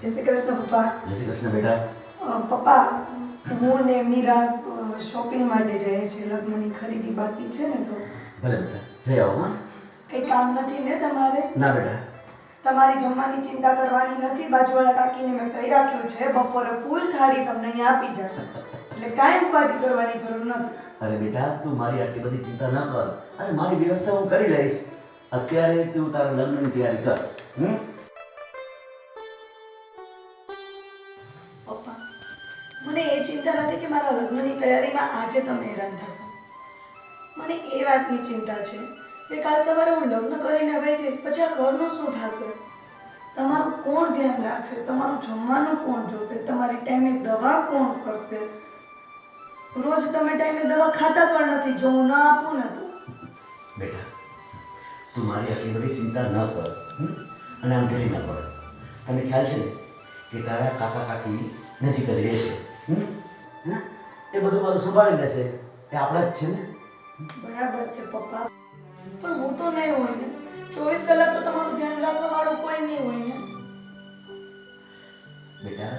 જય શ્રી કૃષ્ણ પપ્પા. જય શ્રી કૃષ્ણ બેટા. પપ્પા, હું ને મીરા શોપિંગ માટે જઈએ છીએ. લગ્નની ખરીદી બાકી છે ને તો. ભલે બેટા, જઈ આવો. હા, કંઈ કામ નથી ને તમારે? ના બેટા, તમારી જમવાની ચિંતા કરવાની નથી. બાજુવાળા કાકીને મેં કહી રાખ્યું છે, બપોરે ફૂલ થાળી તમને અહીંયા આપી જશે, એટલે કાંઈ ઉપાધિ કરવાની જરૂર નથી. અરે બેટા, તું મારી આટલી બધી ચિંતા ન કર. અરે મારી વ્યવસ્થા હું કરી લઈશ. અત્યારે તું તારા લગ્નની તૈયારી કર. પપ્પા, મને એ ચિંતા નથી કે મારા લગ્નની તૈયારીમાં આજે તમે હેરાન થશો. મને એ વાતની ચિંતા છે કે કાલ સવારે હું લગ્ન કરીને વહી જઈશ, પછી આ ઘરનું શું થશે? તમારું કોણ ધ્યાન રાખશે? તમારું જમવાનું કોણ જોશે? તમારી ટાઈમે દવા કોણ કરશે? રોજ તમે ટાઈમે દવા ખાતા પણ નથી, જો હું ના આપું ને તો. બેટા, તું મારી આટલી બધી ચિંતા ન કર. અને આમ ઢીલી ન પડ. તને ખ્યાલ છે ને કે તારા કાકા કાકી નજીક જ રહેશે. એ બધું મારું સંભાળી લેશે. એ આપણા જ છે ને. બરાબર છે પપ્પા, પણ હું તો નહીં હોય ને. 24 કલાક તો તમારું ધ્યાન રાખવા વાળું કોઈ નહીં હોય ને. બેટા,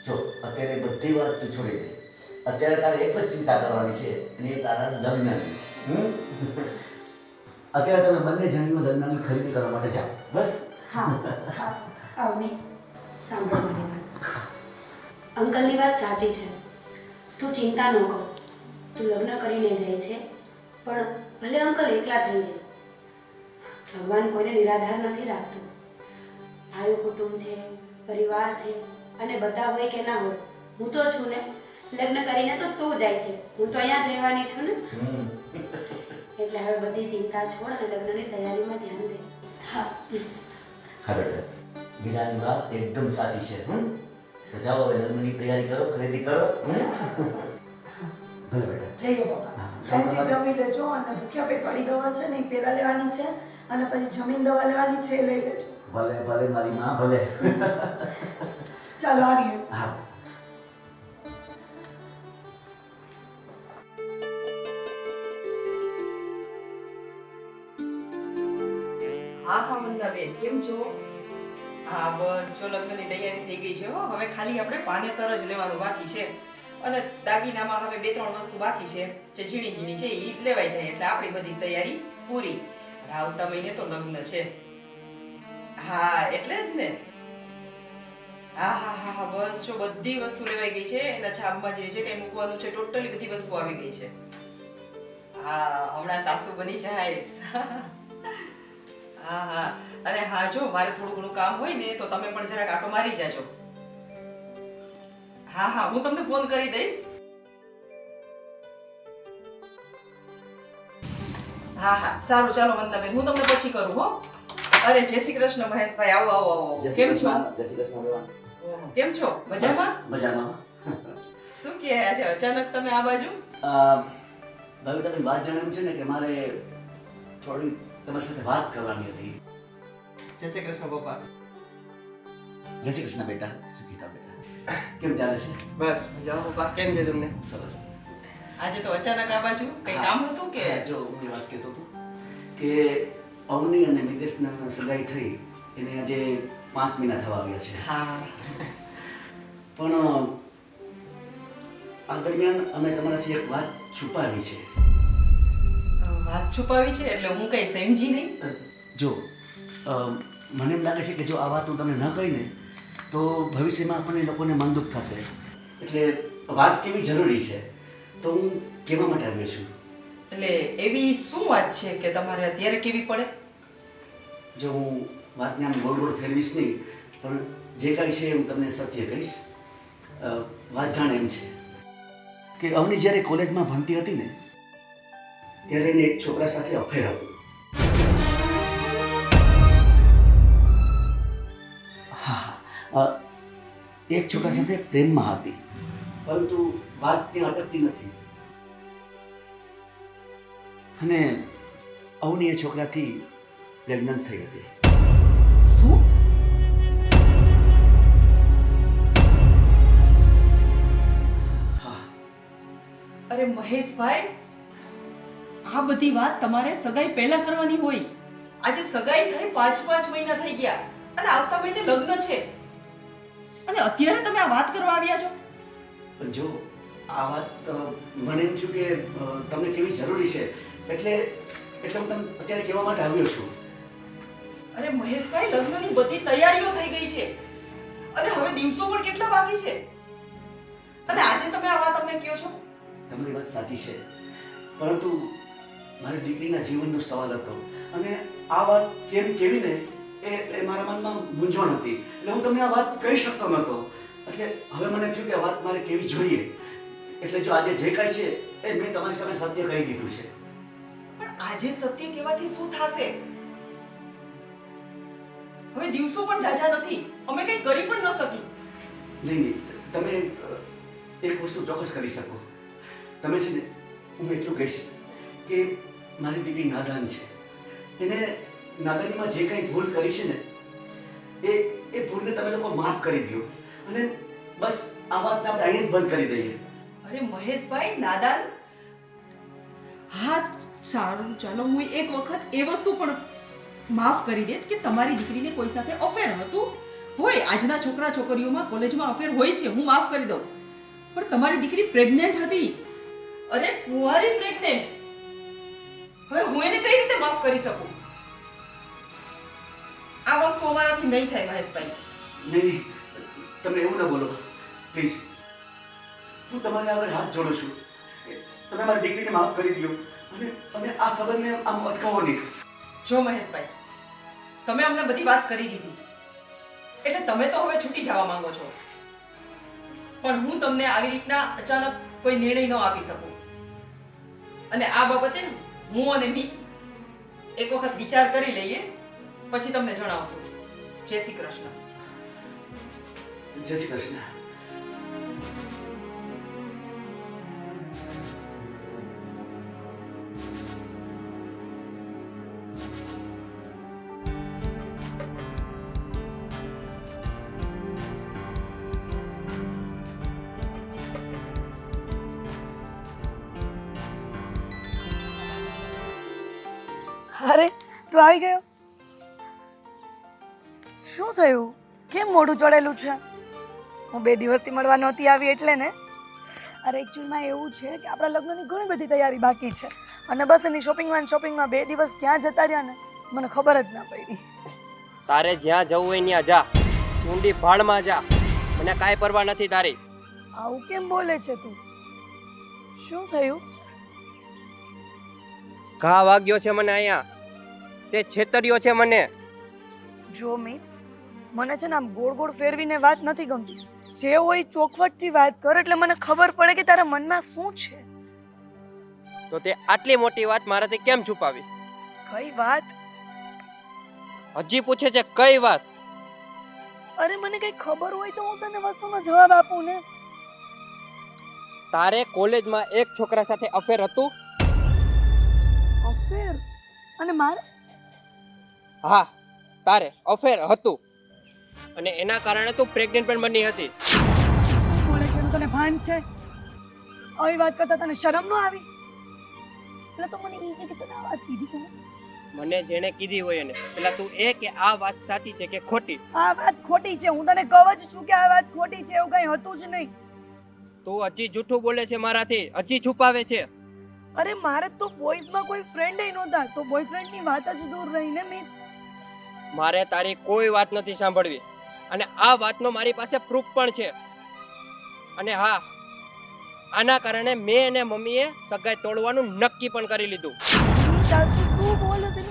જો અત્યારે બધી વાત તું છોડી દે. અત્યારે તારે એક જ ચિંતા કરવાની છે, અને એ તારા લગ્નની. અત્યારે તમે બંને જણીઓ લગ્નની ખરીદી કરવા માટે જાઓ. બસ. હા હા, આવની. સાંભળો મારી વાત. અંકલની વાત સાચી છે. તું ચિંતા ન કર. તું લગ્ન કરીને જાય છે, પણ ભલે અંકલ એકલા થઈ જાય. ભગવાન કોઈને નિરાધાર નથી રાખતું. ભાઈ કુટુંબ છે, પરિવાર છે, અને બધા હોય કે ના હોય, હું તો છું ને. લગ્ન કરીને તો તું જાય છે, હું તો અહીંયા જ રહેવાની છું ને. એટલે હવે બધી ચિંતા છોડ અને લગ્નની તૈયારીમાં ધ્યાન દે. હા ખરેખર મીરાની વાત એકદમ સાચી છે. તો જાઓ, હવે લગ્નની તૈયારી કરો, ખરીદી કરો. ભલે બેટા. જઈએ પપ્પા. ટાઈમથી જમી લેજો, અને ભૂખ્યા પેટ વાળી દવા છે ને એ પહેલા લેવાની છે, અને પછી જમીન દવા લેવાની છે એ લઈ લેજો. ભલે ભલે મારી માં, ભલે. ચાલો આવીએ. હા. હા હા વંદાબેન, કેમ છો? હા બસ જો લગ્નની તૈયારી થઈ ગઈ છે હો. હવે ખાલી આપણે પાનેતર જ લેવાનું બાકી છે, અને દાગીનામાં હવે 2-3 વસ્તુ બાકી છે જે ઝીણી ઝીણી છે એ લેવાઈ જાય એટલે આપણી બધી તૈયારી પૂરી. આવતા મહિને તો લગ્ન છે. હા એટલે જ ને. હા હા હા હા, બસ જો બધી વસ્તુ લેવાઈ ગઈ છે. એના છાપમાં જે છે કઈ મૂકવાનું છે, ટોટલી બધી વસ્તુ આવી ગઈ છે. હા, હમણાં સાસુ બની જાય. હા હા, અને હા જો મારે થોડું ઘણું કામ હોય ને તો તમે પણ જરાક આટો મારી જાજો. હા હા, હું તમને ફોન કરી દઈશ. હા હા, સારું, ચાલો વંદાબેન, હું તમને પછી કરું હો. અરે જય શ્રી કૃષ્ણ મહેશભાઈ, આવો આવો આવો. જય શ્રી કેમ છો? કૃષ્ણ. જય શ્રી કૃષ્ણ બેવાન. કેમ છો? મજામાં? બસ, મજામાં. શું કહે આજે અચાનક તમે આ બાજુ? ભાઈ, તમે વાત જાણ્યું છે ને કે મારે થોડી તમારી સાથે વાત કરવાની હતી. જય શ્રી કૃષ્ણ પપ્પા. જય શ્રી કૃષ્ણ બેટા. સુખીતા બેટા. કેમ ચાલે છે? બસ મજામાં પપ્પા. કેમ છે તમને? સરસ. આજે તો અચાનક આ બાજુ કઈ કામ હતું કે? જો હું એ વાત કહેતો હતો કે અવની અને મિતેશના સગાઈ થઈ એને આજે 5 મહિના થવા આવ્યા છે. હા. પણ આ દરમિયાન અમે તમારાથી એક વાત છુપાવી છે. વાત છુપાવી છે એટલે હું કઈ સમજી નહીં. જો મને એમ લાગે છે કે જો આ વાત હું તમને ન કહી ને તો ભવિષ્યમાં આપણને લોકોને મન દુઃખ થશે, એટલે વાત કેવી જરૂરી છે તો હું કહેવા માટે આવ્યો છું. એટલે એવી શું વાત છે કે તમારે અત્યારે કેવી પડે? જો હું વાતને આમ ગોળ ગોળ ફેરવીશ નહીં, પણ જે કાંઈ છે હું તમને સત્ય કહીશ. વાત જાણે એમ છે કે અવની જ્યારે કોલેજમાં ભણતી હતી ને ત્યારે એને એક છોકરા સાથે અફેર હતું. હા, એક છોકરા સાથે પ્રેમમાં હતી, પરંતુ વાત ત્યાં અટકતી નથી, અને અવની એ છોકરાથી પ્રેગ્નન્ટ થઈ હતી. શું? હા. અરે મહેશભાઈ, આ બધી વાત તમારે સગાઈ પહેલા કરવાની હોય. આજે સગાઈ થઈ 5 મહિના થઈ ગયા અને આવતા મહિને લગ્ન છે. અને અત્યારે તમે આ વાત કરવા આવ્યા છો? પણ જો આ વાત મને એમ થયું કે તમને કેવી જરૂરી છે એટલે એટલે હું તમને અત્યારે કહેવા માટે આવ્યો છું. અરે મહેશભાઈ, લગ્નની બધી તૈયારીઓ થઈ ગઈ છે અને હવે દિવસો પણ કેટલા બાકી છે અને આજે તમે આ વાત અમને કહો છો? તમારી વાત સાચી છે, પરંતુ મારી દીકરીના જીવનનો સવાલ હતો અને આ વાત કેમ કેવી ને એ મારા મનમાં મૂંઝવણ હતી, એટલે હું તમને આ વાત કહી શકતો નહોતો. એટલે હવે મને થયું કે આ વાત મારે કેવી જોઈએ, એટલે જો આજે જે કાંઈ છે એ મેં તમારી સામે સત્ય કહી દીધું છે. પણ આજે સત્ય કહેવાથી શું થશે? હવે દિવસો પણ જાજા નથી, અમે કંઈ કરી પણ ન શકી. નહીં નહીં, તમે એક વસ્તુ ચોક્કસ કરી શકો. તમે છે ને, હું એટલું કહીશ કે મારી દીકરી નાદાન છે, એને નાદાનીમાં જે કંઈ ભૂલ કરી છે ને એ ભૂલને તમે લોકો માફ કરી દો અને બસ આ વાતને આપણે અહીં જ બંધ કરી દઈએ. અરે મહેશભાઈ, નાદાન? હા સારું, ચાલો હું એક વખત એ વસ્તુ પણ માફ કરી દે કે તમારી દીકરીને કોઈ સાથે અફેર હતું. હોય, આજના છોકરા છોકરીઓમાં કોલેજમાં અફેર હોય છે, હું માફ કરી દઉં. પણ તમારી દીકરી પ્રેગ્નેન્ટ હતી, અરે કુંવારી પ્રેગ્નેન્ટ. હવે હું એને કઈ રીતે માફ કરી શકું? આ વસ્તુ અમારાથી નહીં થાય મહેશભાઈ. નહીં નહીં, તમે એવું ના બોલો પ્લીઝ. હું તમારી આગળ હાથ જોડું છું, તમે મારી દીકરીને માફ કરી દો અને આ સંબંધને આમ અટકાવો નહીં. જો મહેશભાઈ, તમે અમને બધી વાત કરી દીધી એટલે તમે તો હવે છૂટી જવા માંગો છો, પણ હું તમને આવી રીતના અચાનક કોઈ નિર્ણય ન આપી શકું. અને આ બાબતે હું અને મિત એક વખત વિચાર કરી લઈએ, પછી તમને જણાવશું. જય શ્રી કૃષ્ણ. જય શ્રી કૃષ્ણ. અરે તું આવી ગયો. શું થયું? કેમ મોઢું ચડેલું છે? હું 2 દિવસથી મળવા નહોતી આવી એટલે ને. અરે એકચ્યુઅલમાં એવું છે કે આપણા લગ્નની ઘણી બધી તૈયારી બાકી છે અને બસ એની શોપિંગમાં 2 દિવસ ક્યાં જતા રહ્યા ને મને ખબર જ ના પડી. તારે જ્યાં જવું હોય ત્યાં જા, ઊંડી ભાળમાં જા, મને કાંઈ પરવા નથી તારી. આવું કેમ બોલે છે તું? શું થયું? ઘા વાગ્યો છે મને અહીંયા, તે છેતર્યો છે મને. જો મિત, મને છે ને આમ ગોળ ગોળ ફેરવીને વાત નથી ગમતી. જે હોય ચોખવટથી વાત કર એટલે મને ખબર પડે કે તારા મનમાં શું છે. તો તે આટલી મોટી વાત મારાથી કેમ છુપાવી? કઈ વાત? હજી પૂછે છે કઈ વાત? અરે મને કઈ ખબર હોય તો હું તને વસ્તુનો જવાબ આપું ને. તારે કોલેજમાં એક છોકરા સાથે અફેર હતું? અફેર? અને મારે? હા, તારે અફેર હતું અને એના કારણે તું પ્રેગ્નન્ટ પણ બની હતી. શું બોલે છે એનું તને ભાન છે? આવી વાત કરતા તને શરમ ન આવી? એટલે તો મને ઈ કે તને આ વાત કીધી કોને? મને જેને કીધી હોય એને. પેલા તું એ કે આ વાત સાચી છે કે ખોટી? આ વાત ખોટી છે. હું તને કહું જ છું કે આ વાત ખોટી છે. એવું કઈ હતું જ નહીં. તું હજી જૂઠું બોલે છે મારાથી, હજી છુપાવે છે. અરે મારે તો બોયઝમાં કોઈ ફ્રેન્ડ ય નહોતા, તો બોયફ્રેન્ડની વાત જ દૂર રહીને મેં. મારે તારી કોઈ વાત નથી સાંભળવી અને આ વાતનો મારી પાસે પ્રૂફ પણ છે. અને હા, આના કારણે મેં અને મમ્મીએ સગાઈ તોડવાનું નક્કી પણ કરી લીધું. તું શું બોલે છે?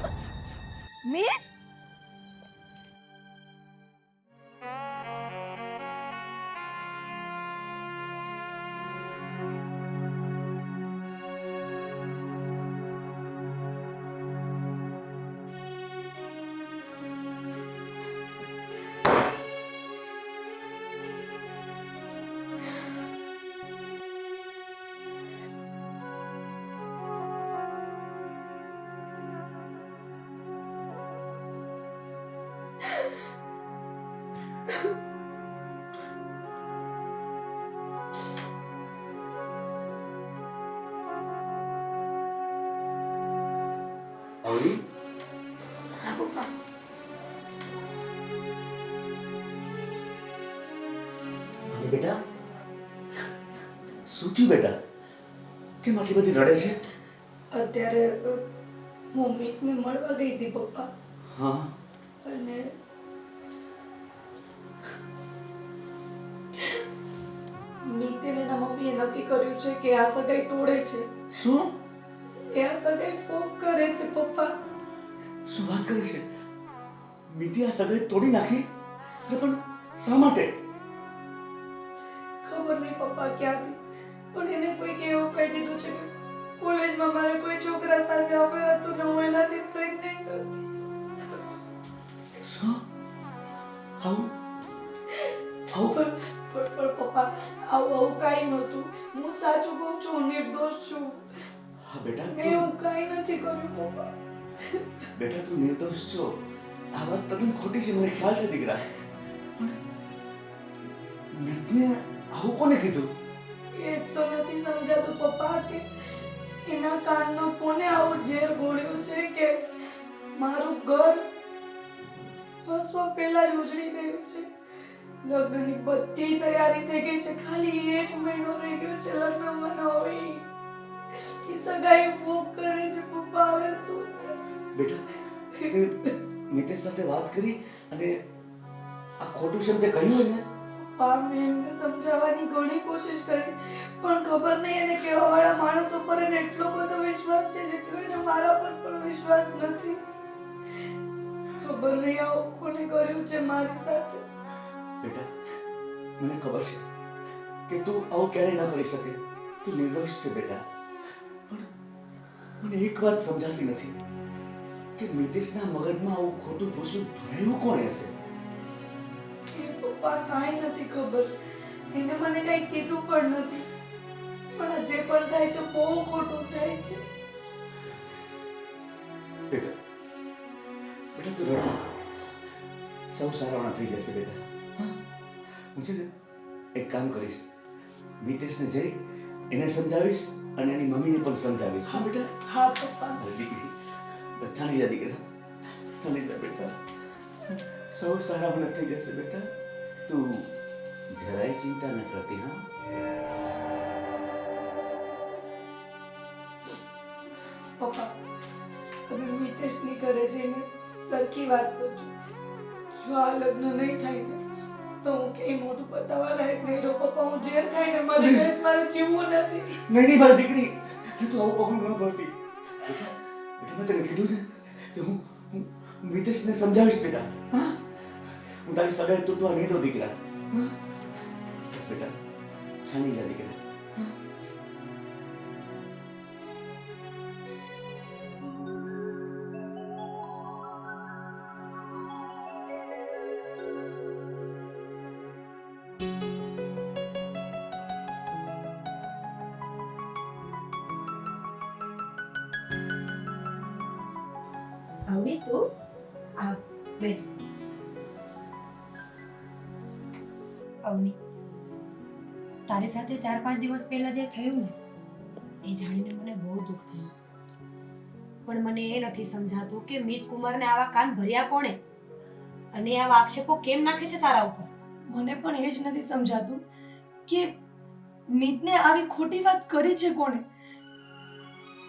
મેં? અવની, હા પપ્પા. થયું બેટા? કેમ આટલી બધી રડે છે? અત્યારે હું મિતને મળવા ગઈ હતી પપ્પા, હા અને મિતે ને એના મમ્મીએ નક્કી કર્યું છે કે આ સગાઈ તોડે છે. શું? એ આ સગાઈ ફોક કરે છે પપ્પા. શું વાત કરે છે? મિતિ આ સગાઈ તોડી નાખી? અરે પણ શા માટે? ખબર નહીં પપ્પા ક્યાંથી, પણ એને કોઈક એવું કહી દીધું છે કે કોલેજમાં મારે કોઈ છોકરા સાથે અફેર હતું ને હું એનાથી પ્રેગ્નેન્ટ હતી. શું? આવું આવું પણ પપ્પા આવું કાંઈ નહોતું. હું સાચું કહું છું, હું નિર્દોષ છું. હા બેટા, મેં એવું કાંઈ નથી કર્યું પપ્પા. બેટા તું નિર્દોષ છો. આ વાત તદ્દન ખોટી છે, મને ખ્યાલ છે દીકરા. પણ મિતને આવું કોને કીધું? એ તો નથી સમજાતું પપ્પા કે એના કાનમાં કોને આવું ઝેર ગોળ્યું છે કે મારું ઘર વસવા પહેલા જ ઉજળી ગયું છે. લગ્નની બધી તૈયારી થઈ ગઈ છે, ખાલી 1 મહિનો રહી ગયો છે લગ્નમાં. હવે એ સગાઈ ફોક કરે છે પપ્પા. હવે શું થાય? બેટા તે મિતેશ સાથે વાત કરી અને આ ખોટું છે એમ તે કહ્યું એને? પપ્પા મેં એમને સમજાવવાની ઘણી કોશિશ કરી, પણ ખબર નહીં એને કહેવા વાળા માણસો પર એને એટલો બધો વિશ્વાસ છે જેટલો એને મારા પર પણ વિશ્વાસ નથી. ખબર નહીં આવું કોને કર્યું છે મારી સાથે. બેટા મને ખબર છે કે તું આવું ક્યારેય ન કરી શકે. તું નિર્દોષ છે બેટા. પણ મને એક વાત સમજાતી નથી કે મિતેશના મગજમાં આવું ખોટું ભૂસું ભરાયું કોણે હશે? એ પપ્પા કાંઈ નથી ખબર. એને મને કાંઈ કીધું પણ નથી. પણ આ જે પણ થાય છે બહુ ખોટું થાય છે. બેટા બેટા તું રડ મત. સૌ સારાવાના થઈ જશે બેટા. હા હું છે ને એક કામ કરીશ, મિતેશને જઈ એને સમજાવીશ અને એની મમ્મીને પણ સમજાવીશ. હા બેટા? હા પપ્પા. અરે દીકરી બસ ચાલી જા દીકરા, ચાલી જા બેટા. સૌ સારાવાના થઈ જશે બેટા. તું જરાય ચિંતા ન કરતી. હા પપ્પા તમે મિતેશની ઘરે જઈને સરખી વાત કરજો. જો આ લગ્ન નહીં થાય ને તો હું કઈ મોઢું બતાવવા લાયક નહીં રહું પપ્પા. હું ઝેર ખાઈને મરી જઈશ. મારે જીવવું નથી. નહીં નહીં મારી દીકરી, તું આવું પગલું ન ભરતી. બેટા બેટા મેં તને કીધું ને કે હું મિતેશને સમજાવીશ બેટા. હા હું તારી સગાઈ તૂટવા નહીં દઉં દીકરા. હા બસ બેટા છાની જા દીકરા. હા? અવની તું આ બેસ. અવની તારી સાથે 4-5 દિવસ પહેલા જે થયું ને એ જાણીને મને બહુ દુઃખ થયું. પણ મને એ નથી સમજાતું કે મિત કુમારને આવા કાન ભર્યા કોણે અને આવા આક્ષેપો કેમ નાખે છે તારા ઉપર. મને પણ એ જ નથી સમજાતું કે મિતને આવી ખોટી વાત કરી છે કોણે.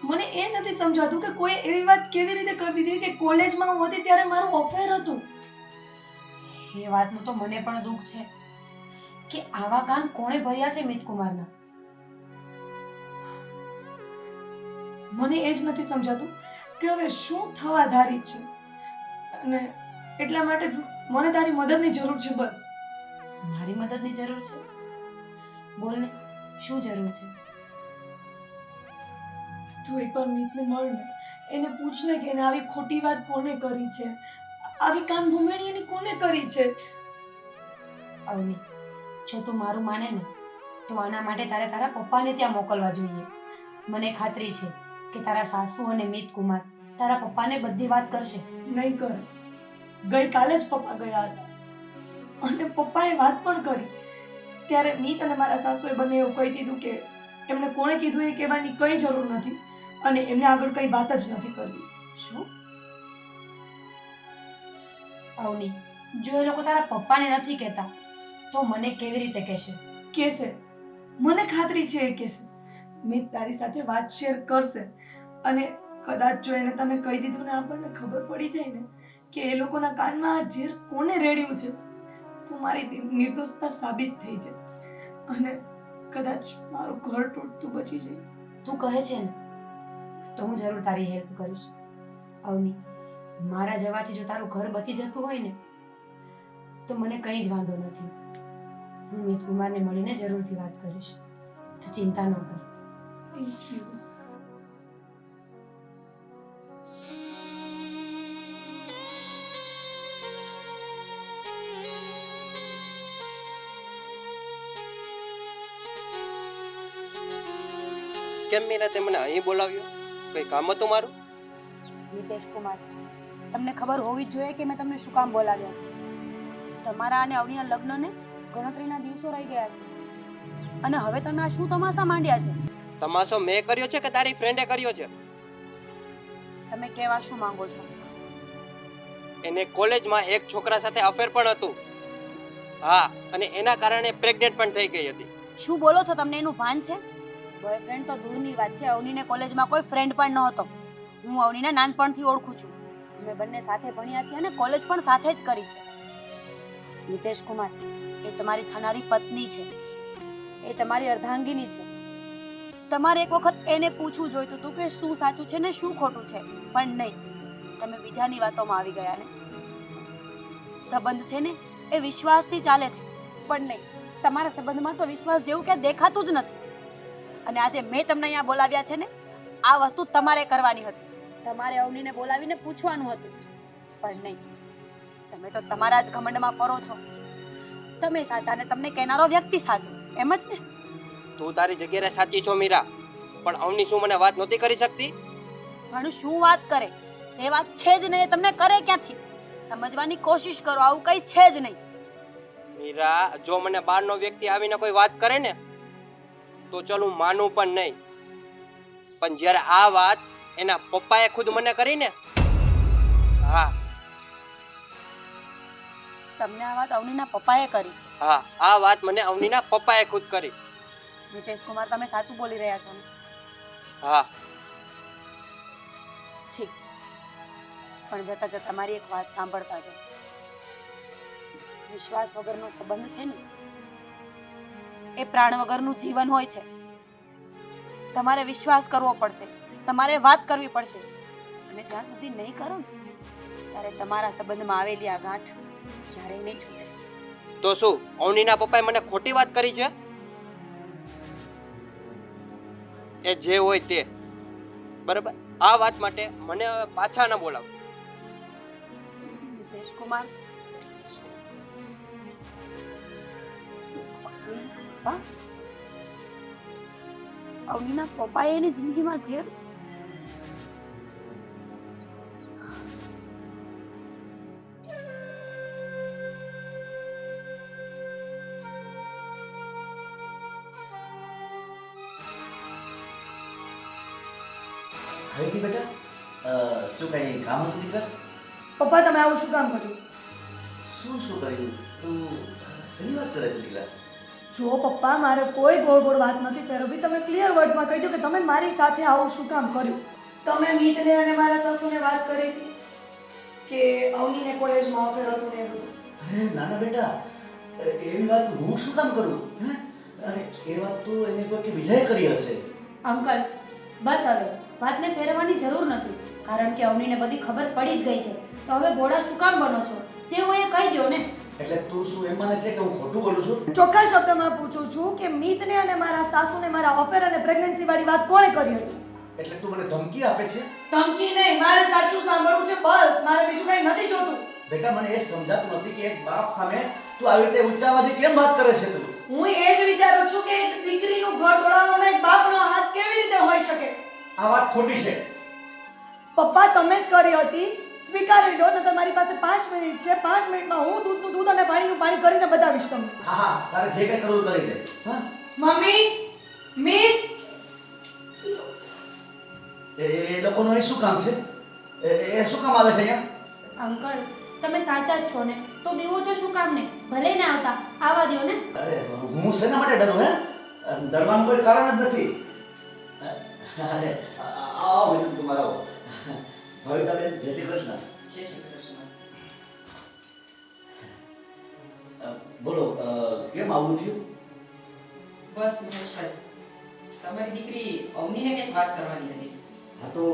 મને એ નથી સમજાતું કે કોઈ એવી વાત કેવી રીતે કરી દીધી કે કોલેજમાં હું હતી ત્યારે મારું અફેર હતું. એ વાતનું તો મને પણ દુઃખ છે કે આવા કાન કોણે ભર્યા છે મિત કુમારના. મને એ જ નથી સમજાતું કે હવે શું થવા ધારી છે. અને એટલા માટે જ મને તારી મદદની જરૂર છે. બસ મારી મદદની જરૂર છે? બોલ ને, શું જરૂર છે? તું એકવાર મિતને મળ ને, એને પૂછ ને કે એને આવી ખોટી વાત કોને કરી છે, આવી કાન ભૂમેણી એની કોને કરી છે. અવની જો તું મારું માને ને તો આના માટે તારે તારા પપ્પાને ત્યાં મોકલવા જોઈએ. મને ખાતરી છે કે તારા સાસુ અને મિત કુમાર તારા પપ્પાને બધી વાત કરશે. નહીં કરે. ગઈકાલે જ પપ્પા ગયા હતા અને પપ્પાએ વાત પણ કરી. ત્યારે મિત અને મારા સાસુએ બંને એવું કહી દીધું કે એમને કોણે કીધું એ કહેવાની કઈ જરૂર નથી અને એમને આગળ કઈ વાત જ નથી કરવી. શું? અવની જો એ લોકો તારા પપ્પાને નથી કહેતા તો મને કેવી રીતે કહેશે? કહેશે મને ખાતરી છે એ કહેશે. મિત તારી સાથે વાત શેર કરશે અને કદાચ જો એને તને કહી દીધું ને આપણને ખબર પડી જાય ને કે એ લોકોના કાનમાં આ ઝેર કોને રેડ્યું છે તો મારી નિર્દોષતા સાબિત થઈ જાય અને કદાચ મારું ઘર તૂટતું બચી જાય. તું કહે છે ને તો હું જરૂર તારી હેલ્પ કરીશ. અવની, મારા જવાથી જો તારું ઘર બચી જતું હોય ને તો મને કંઈ જ વાંધો નથી. હું મિત કુમારને મળીને જરૂરથી વાત કરીશ. તું ચિંતા ન કર. Thank you. કેમ મીરા તે મને અહીં બોલાવ્યો? કઈ કામ હતું મારું? નિતેશ કુમાર, તમને ખબર હોવી જ જોઈએ કે મેં તમને શું કામ બોલાવ્યા છે. તમારા અને અવનીના લગ્નને ગણતરીના દિવસો રહી ગયા છે અને હવે તમે આ શું તમાશા માંડ્યા છે? તમાશો મેં કર્યો છે કે તારી ફ્રેન્ડે કર્યો છે? તમે કહેવા શું માંગો છો? એને કોલેજમાં એક છોકરા સાથે અફેર પણ હતું. હા, અને એના કારણે પ્રેગ્નેન્ટ પણ થઈ ગઈ હતી. શું બોલો છો? તમને એનું ભાન છે? બોયફ્રેન્ડ તો દૂરની વાત છે. અવનીને કોલેજમાં કોઈ ફ્રેન્ડ પણ નહોતો. હું અવનીને નાનપણથી ઓળખું છું. અમે બંને સાથે ભણ્યા છીએ અને કોલેજ પણ સાથે જ કરી છે. નિતેશ કુમાર, એ તમારી થનારી પત્ની છે. એ તમારી અર્ધાંગીની છે. તમારે એક વખત એને પૂછવું જોઈતું હતું કે શું સાચું છે ને શું ખોટું છે, પણ નહીં. તમે બીજાની વાતોમાં આવી ગયા ને. સંબંધ છે ને એ વિશ્વાસથી ચાલે છે, પણ નહીં. તમારા સંબંધમાં તો વિશ્વાસ જેવું કે દેખાતું જ નથી. અને આજે મેં તમને અહીંયા બોલાવ્યા છે ને, આ વસ્તુ તમારે કરવાની હતી. તમારે અવનીને બોલાવીને પૂછવાનું હતું, પણ નહીં. તમે તો તમારા જ ઘમંડમાં ફરો છો. તમે સાચા અને તમને કહેનારો વ્યક્તિ સાચો, એમ જ ને? તું તારી જગ્યાએ સાચી છો મીરા, પણ અવની શું મને વાત નહોતી કરી શકતી? પણ શું વાત કરે? જે વાત છે જ નહીં એ તમને કરે ક્યાંથી? સમજવાની કોશિશ કરો, આવું કઈ છે જ નહીં. મીરા, જો મને બહારનો વ્યક્તિ આવીને કોઈ વાત કરે ને તો ચલ હું માનું પણ નહીં, પણ જ્યારે આ વાત એના પપ્પાએ ખુદ મને કરી ને, હા તમને આ વાત અવનીના પપ્પાએ કરી છે. હા, આ વાત મને અવનીના પપ્પાએ ખુદ કરી. નિતેશ કુમાર, તમે સાચું બોલી રહ્યા છો ને? હા, ઠીક છે, પણ જતા જતા મારી એક વાત સાંભળતા જાઓ. વિશ્વાસ વગરનો સંબંધ છે ને એ પ્રાણ વગરનું જીવન હોય છે. તમારે વિશ્વાસ કરવો પડશે, તમારે વાત કરવી પડશે, અને જ્યાં સુધી નહીં કરો ને ત્યારે તમારા સંબંધમાં આવેલી આ ગાંઠ ક્યારેય નહીં છૂટે. તો શું અવનીના પપ્પાએ મને ખોટી વાત કરી છે? એ જે હોય તે બરાબર. આ વાત માટે મને હવે પાછા ન બોલાવ. નિતેશ કુમાર, હા, અવનીના પપ્પાએ એની જિંદગીમાં ઝેર. હવે બેટા શું કઈ કામ હતું દીકરા? પપ્પા, તમે આવું શું કામ કર્યું? શું શું કર્યું? તું શેની વાત કરે છે દીકરા? જો પપ્પા, મારે કોઈ ગોળ ગોળ વાત નથી ફેરવવી. તમે ક્લિયર વર્ડ્સમાં કહી દો કે તમે મારી સાથે આવું શું કામ કર્યું. તમે મિતને અને મારા સાસુને વાત કરી હતી કે અવનીને કોલેજમાં અફેર હતું ને એ બધું? અરે નાના બેટા, એવી વાત હું શું કામ કરું? હે? અરે એ વાત તો એને કોઈ કે બીજાએ કરી હશે. અંકલ, બસ હવે વાતને ફેરવવાની જરૂર નથી, કારણ કે અવનીને બધી ખબર પડી જ ગઈ છે. તો હવે ભોળા શું કામ બનો છો? જે હોય એ કહી દો ને. એટલે તું શું એમ માને છે કે હું ખોટું બોલું છું? ચોખ્ખા શબ્દમાં પૂછું છું કે મિતને અને મારા સાસુને મારા અફેર અને પ્રેગ્નન્સી વાળી વાત કોણે કરી હતી? એટલે તું મને ધમકી આપે છે? ધમકી નહીં, મારે સાચું સાંભળવું છે બસ. મારે બીજું કંઈ નથી જોતું. બેટા, મને એ સમજાતું નથી કે એક બાપ સામે તું આવી રીતે ઊંચા અવાજે કેમ વાત કરે છે તું? હું એ જ વિચારું છું કે એક દીકરીનું ઘર તોડવામાં એક બાપનો હાથ કેવી રીતે હોઈ શકે? આ વાત ખોટી છે. પપ્પા, તમે જ કરી હતી, સ્વીકારી લો. નતર મારી પાસે 5 મિનિટ છે. 5 મિનિટમાં હું દૂધનું દૂધ અને પાણીનું પાણી કરીને બતાવીશ તમને. હા હા, તારે જે કઈ કરવું કરી લે. હા, મમ્મી, મિત, એ લોકોનું અહીં શું કામ છે? એ શું કામ આવે છે અહીંયા? અંકલ, તમે સાચા જ છો ને, તો બીવો છો શું કામ ને? ભલે ને આવતા, આવવા દ્યો ને. અરે હું શેના માટે ડરું? હે? ડરવાનું કોઈ કારણ જ નથી. અરે આવો મેડમ, તમારા આવો. ભવિતાબેન, જય શ્રી કૃષ્ણ. જય શ્રી કૃષ્ણ. બોલો, કેમ આવું થયું? બસ મહેશભાઈ, તમારી દીકરી અવનીને કંઈક વાત કરવાની હતી. હા તો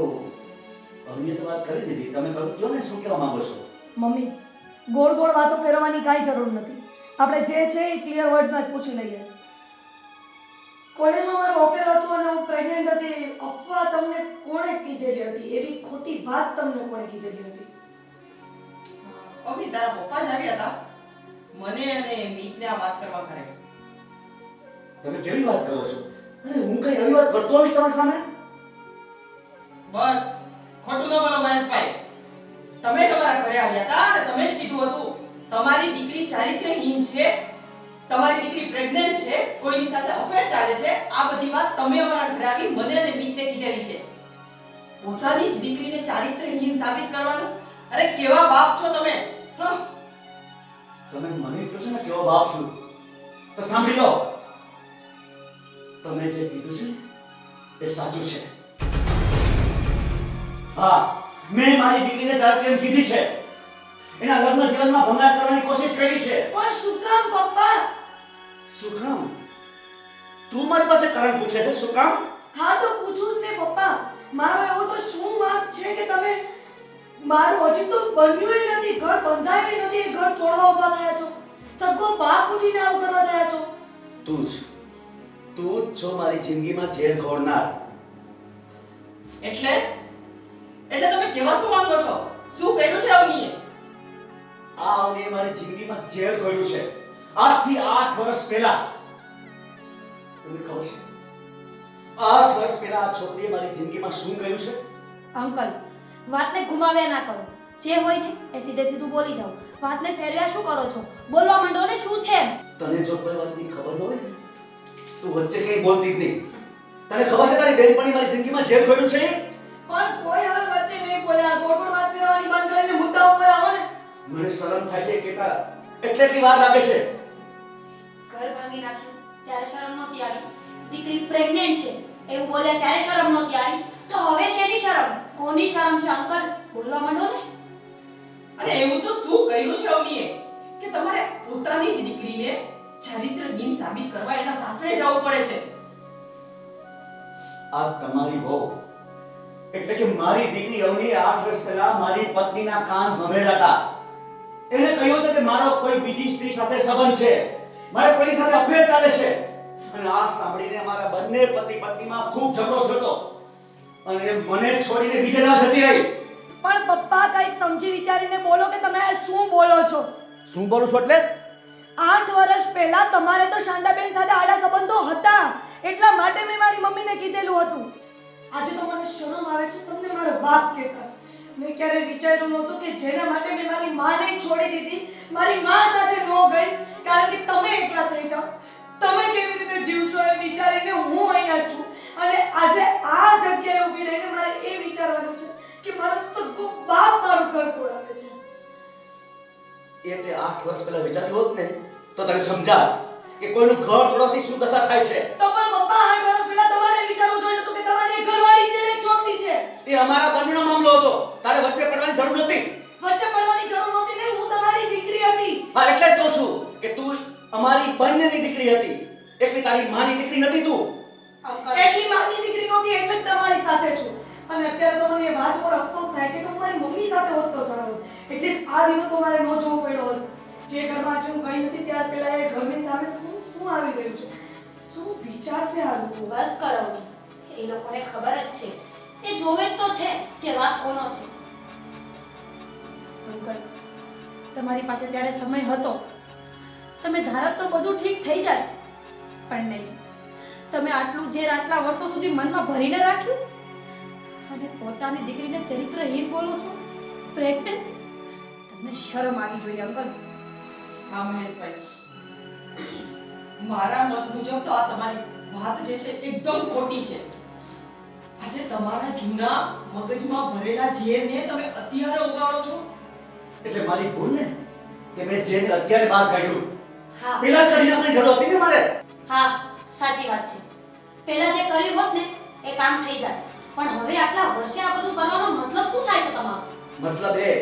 અમને તો વાત કરી દીધી. તમે કહો છો ને શું કહેવા માંગો છો? મમ્મી, ગોળ ગોળ વાતો ફેરવવાની કાંઈ જરૂર નથી. આપણે જે છે એ ક્લિયર વર્ડ્સમાં જ પૂછી લઈએ. કોલેજમાં મારું અફેર હતું અને હું પ્રેગ્નન્ટ હતી, અફવા તમને કોણે કીધેલી હતી? એવી ખોટી વાત તમને કોણે કીધેલી હતી? અવની, તારા પપ્પા જ આવ્યા હતા મને અને મીતને આ વાત કરવા ઘરે. તમે કેવી વાત કરો છો? અરે હું કઈ એવી વાત કરતો હોઈશ તમારી સામે? બસ ખોટું ન બોલો મહેશભાઈ. તમે જ અમારા ઘરે આવ્યા હતા અને તમે જ કીધું હતું તમારી દીકરી ચારિત્રહીન છે, તમારી દીકરી પ્રેગ્નન્ટ છે, કોઈની સાથે અફેર ચાલે છે. આ બધી વાત તમે અમારા ઘરે આવી મને અને મીતને કીધેલી છે. પોતાની જ દીકરીને ચારિત્રહીન સાબિત કરવાનું? અરે કેવા બાપ છો તમે! હં? તમે મને કહો છો ને કેવો બાપ છું, તો સાંભળી લો. તમે જે કીધું છે એ સાચું છે. હા, મેં મારી દીકરીને ચારિત્ર્યહીન કીધી છે. એના લગ્ન જીવનમાં ભંગાર કરવાની કોશિશ કરી છે. પણ શું કામ પપ્પા? શું કામ? તું મારી પાસે કારણ પૂછે છે? શું કામ? હા તો પૂછું જ ને પપ્પા. મારો એવો તો શું વાંક છે કે તમે મારું હજી તો બન્યું નથી, ઘર બંધાયું નથી, ઘર તોડવા ઊભા થયા છો? સગો બાપ ઉઠીને આવું કરવા થયા છો? તું જ છો મારી જિંદગીમાં ઝેર ઘોળનાર. એટલે તમે કેવા શું માંગો છો? શું કર્યું છે અવનીએ? આ અવનીએ મારી જિંદગીમાં ઝેર ઘોળ્યું છે. આજથી 8 વર્ષ પહેલા. તમને ખબર છે 8 વર્ષ પહેલા આ છોકરીએ મારી જિંદગીમાં શું કર્યું છે? અંકલ, વાતને ઘુમાવ્યા ના કરો. જે હોય ને એ સીધે સીધું બોલી જાઓ. વાતને ફેરવ્યા શું કરો છો? બોલવા માંડો ને, શું છે એમ? તને જો કોઈ વાતની ખબર ન હોય ને, તું વચ્ચે કઈ બોલતી જ નહીં. તને ખબર છે તારી બેનપણી મારી જિંદગીમાં ઝેર ઘોળ્યું છે? પણ કોઈ હવે વચ્ચે નહીં બોલ્યા. ગોળ ગોળ વાત કરવાની બંધ કરીને મુદ્દા ઉપર આવો ને. મને શરમ થાય છે કેતા એટલી વાર લાગે છે. ઘર ભાંગી નાખ્યું ત્યારે શરમ નહોતી આવી. દીકરી પ્રેગ્નન્ટ છે એવું બોલ્યા ત્યારે શરમ નહોતી આવી. તો હવે શેની શરમ? કોની શરમ છે અંકલ? બોલવા માંડો ને. અને એવું તો શું કર્યું છે અવનીએ કે તમારે પોતાની જ દીકરીને ચારિત્રહીન સાબિત કરવા એના સાસરે જવું પડે છે? આ તમારી વહુ એટલે કે મારી દીકરી અવની 8 વર્ષ પહેલા મારી પત્નીના કાન ભમેડા હતા. એને કહ્યું હતું કે મારો કોઈ બીજી સ્ત્રી સાથે સંબંધ છે, મારે કોઈની સાથે અફેર ચાલે છે. અને આ સાંભળીને અમારા બંને પતિ પત્નીમાં ખૂબ ઝઘડો થયો હતો અને એ મને છોડીને બીજે ના જતી રહી. પણ પપ્પા કંઈક સમજી વિચારીને બોલો કે તમે આ શું બોલો છો? શું બોલું છું એટલે? 8 વર્ષ પહેલા તમારે તો શાંતાબેન સાથે આડા સંબંધો હતા, એટલા માટે મેં મારી મમ્મીને કીધેલું હતું. આજે તો મને શરમ આવે છે તમને મારો બાપ કહેતા. મેં ક્યારેય વિચાર્યું નહોતું કે જેના માટે મેં મારી માને છોડી દીધી, મારી માં સાથે ન ગઈ કારણ કે તમે એકલા થઈ જાઓ. તમે કેવી રીતે જીવશો એ વિચારીને હું અહીંયા છું. અને આજે આ જગ્યાએ ઊભી રહીને મારે એ વિચારવાનું છે કે મારો સગો બાપ મારું ઘર તોડાવે છે. એ તે 8 વર્ષ પહેલા વિચાર્યું હોત ને તો તને સમજાત કે કોઈનું ઘર તોડવાથી શું દશા થાય છે. તો પણ પપ્પા 8 વર્ષ પહેલા તમારે વિચારવું જોઈએ હતું કે તમારી એક ઘરવાળી છે ને એક છોકરી છે. એ અમારા બંનેનો મામલો હતો. તારે વચ્ચે પડવાની જરૂર નથી. વચ્ચે પડવાની જરૂર નહોતી ને, હું તમારી દીકરી હતી. હા એટલે જ કહું છું કે તું અમારી બંનેની દીકરી હતી, એટલે તારી માની દીકરી નથી તું. અંકલ, એટલી મારી દીકરી નહોતી એટલે જ તમારી સાથે છું. અને અત્યારે તો મને એ વાત પર અફસોસ થાય છે કે હું મારી મમ્મી સાથે હોત તો સારું હોત. એટલે જ આ દિવસ તો મારે ન જોવું પડ્યો હોત. જે ઘરમાં છે હું ગઈ નથી ત્યાર પહેલા એ ઘરની સામે શું આવી રહ્યું છે? શું વિચારશે આ લોકો? બસ કરો ને. એ લોકોને ખબર જ છે, એ જોવે જ તો છે કે વાત કોનો છે. અંકલ, તમારી પાસે ત્યારે સમય હતો, તમે ધારત તો બધું ઠીક થઈ જાય. પણ નહીં, તમે આટલું ઝેર આટલા વર્ષો સુધી મનમાં ભરીને રાખ્યું અને પોતાની દીકરીને ચરિત્રહીન બોલો છો, પ્રેગ્નન્ટ. તમને શરમ આવી જોઈએ અંકલ. હા મહેશભાઈ, મારા મત મુજબ તો આ તમારી વાત જે છે એકદમ ખોટી છે. આજે તમારા જૂના મગજમાં ભરેલા ઝેરને તમે અત્યારે ઉગાડો છો. એટલે મારી ભૂલ ને કે મેં જેને અત્યારે બહાર કાઢ્યું. હા પેલા જ કાઢી નાખવાની જરૂર હતી ને મારે. હા, સાચી વાત છે. પહેલા જે કર્યું હોત ને એ કામ થઈ જાત. પણ હવે આટલા વર્ષે આ બધું કરવાનો મતલબ શું થાય છે તમારો? મતલબ એ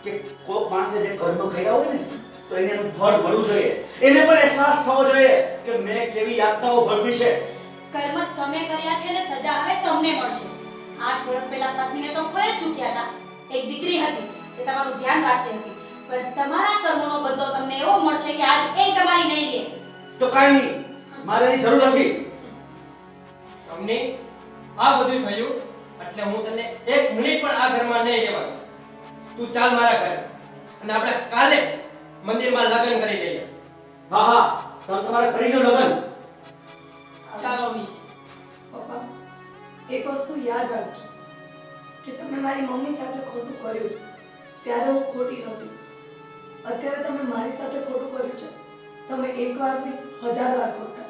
કે કોઈક માણસે જે કર્મ કર્યા હોય ને તો એને એનું ફળ મળવું જોઈએ. એને પણ અહેસાસ થવો જોઈએ કે મેં કેવી યાતનાઓ ભોગવી છે. કર્મ તમે કર્યા છે ને સજા હવે તમને મળશે. 8 વર્ષ પહેલા પત્નીને તો ખોઈ જ ચૂક્યા હતા. એક દીકરી હતી જે તમારું ધ્યાન રાખતી હતી. પણ તમારા કર્મોનો બદલો તમને એવો મળશે કે આજ એ તમારી નહીં રહે. તો કાંઈ નહીં, મારે એની જરૂર નથી. અમને આ બધું થયું એટલે હું તને 1 મિનિટ પણ આ ઘરમાં નહીં રહેવા દઉં. તું ચાલ મારા ઘરે અને આપણે કાલે જ મંદિરમાં લગ્ન કરી લઈએ. હા હા, તમે તમારા કરી લો લગ્ન. ચાલો અમી. પપ્પા, એક વસ્તુ યાદ રાખજો કે તમે મારી મમ્મી સાથે ખોટું કર્યું ત્યારે હું ખોટી નહોતી. અત્યારે તમે મારી સાથે ખોટું કર્યું છે. તમે એકવાર નહીં 1000 વાર ખોટા.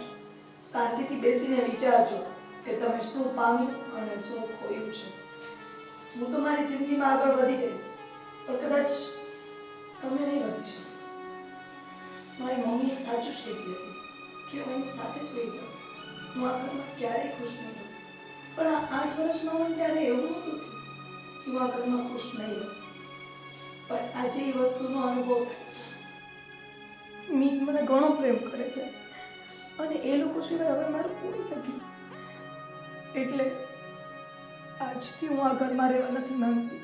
શાંતિથી બેસીને વિચારજો કે તમે શું પામ્યું અને શું ખોયું છે. હું તો મારી જિંદગીમાં આગળ વધી જઈશ, પણ કદાચ તમે નહીં વધી શકો. મારી મમ્મીએ સાચું જ કીધી હતી કે હું એની સાથે જ રહી જાઉં. હું આ ઘરમાં ક્યારેય ખુશ નહીં રહું. પણ આ 8 વર્ષમાં હું ત્યારે એવું નહોતું થયું કે હું આ ઘરમાં ખુશ નહીં રહું. પણ આજે એ વસ્તુનો અનુભવ થાય છે. મીત મને ઘણો પ્રેમ કરે છે અને એ લોકો સિવાય હવે મારું કોઈ નથી. એટલે આજથી હું આ ઘરમાં રહેવા નથી માંગતી.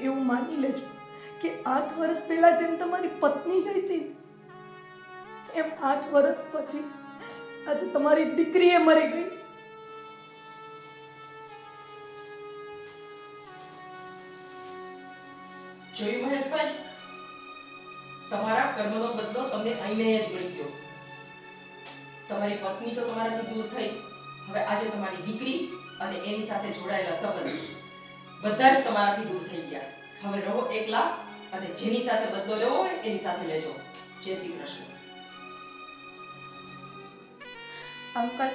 એવું માની લેજો કે 8 વર્ષ પહેલા જેમ તમારી પત્ની ગઈ હતી એમ 8 વર્ષ પછી આજે તમારી દીકરી એ મરી ગઈ. જોયું મહેશભાઈ, તમારા કર્મનો બદલો તમને આઈને જ મળી ગયો. તમારી પત્ની તો તમારાથી દૂર થઈ, હવે આજે તમારી દીકરી અને એની સાથે જોડાયેલા સંબંધ બધા જ તમારાથી દૂર થઈ ગયા. હવે રહો એકલા અને જેની સાથે બદલો લેવો હોય એની સાથે લેજો. જય શ્રી કૃષ્ણ. અંકલ,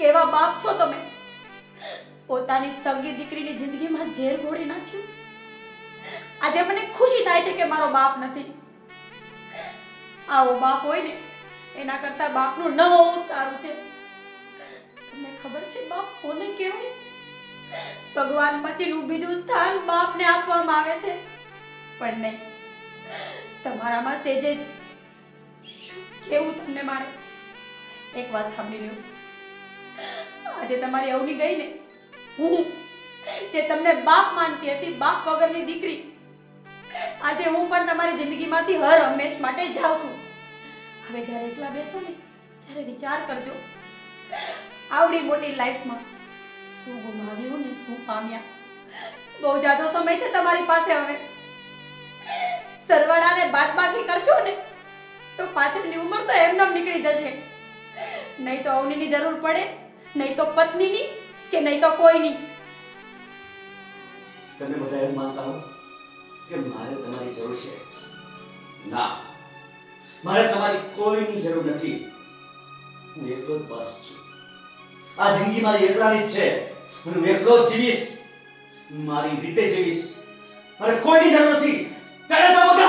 કેવા બાપ છો તમે? પોતાની સગી દીકરીની જિંદગીમાં ઝેર ઘોળી નાખ્યું. આજે મને ખુશી થાય છે કે મારો બાપ નથી. આવો બાપ હોય ને એના કરતા બાપનું ન હોવું જ સારું છે. તમને ખબર છે બાપ કોને કહેવાય? ભગવાન પછીનું બીજું સ્થાન બાપને આપવામાં આવે છે. પણ નહીં, તમારામાં સેજે શું કેવું તમને મારે. એક વાત સાંભળી લ્યો. આજે તમારી અવની ગઈ ને, હું જે તમને બાપ માનતી હતી, બાપ વગરની દીકરી, આજે હું પણ તમારી જિંદગીમાંથી હર હંમેશ માટે જાઉં છું. હવે જ્યારે એકલા બેસો ને ત્યારે વિચાર કરજો, આવડી મોટી લાઈફમાં શું ગુમાવ્યું ને શું પામ્યા. બહુ જાજો સમય છે તમારી પાસે. હવે સરવાળાને બાદબાકી કરશો ને તો પાછળની ઉંમર તો એમનેમ નીકળી જશે. નહીં તો અવનીની જરૂર પડે, નહીં તો પત્નીની, કે નહીં તો કોઈની. તમે બધા એમ માનતા હો કે મારે તમારી જરૂર છે? ના, મારે તમારી કોઈની જરૂર નથી. હું એકલો જ બસ છું. આ જિંદગી મારી એકલાની જ છે. હું એકલો જ જીવીશ, મારી રીતે જીવીશ. મારે કોઈની જરૂર નથી. ચાલે તો બધા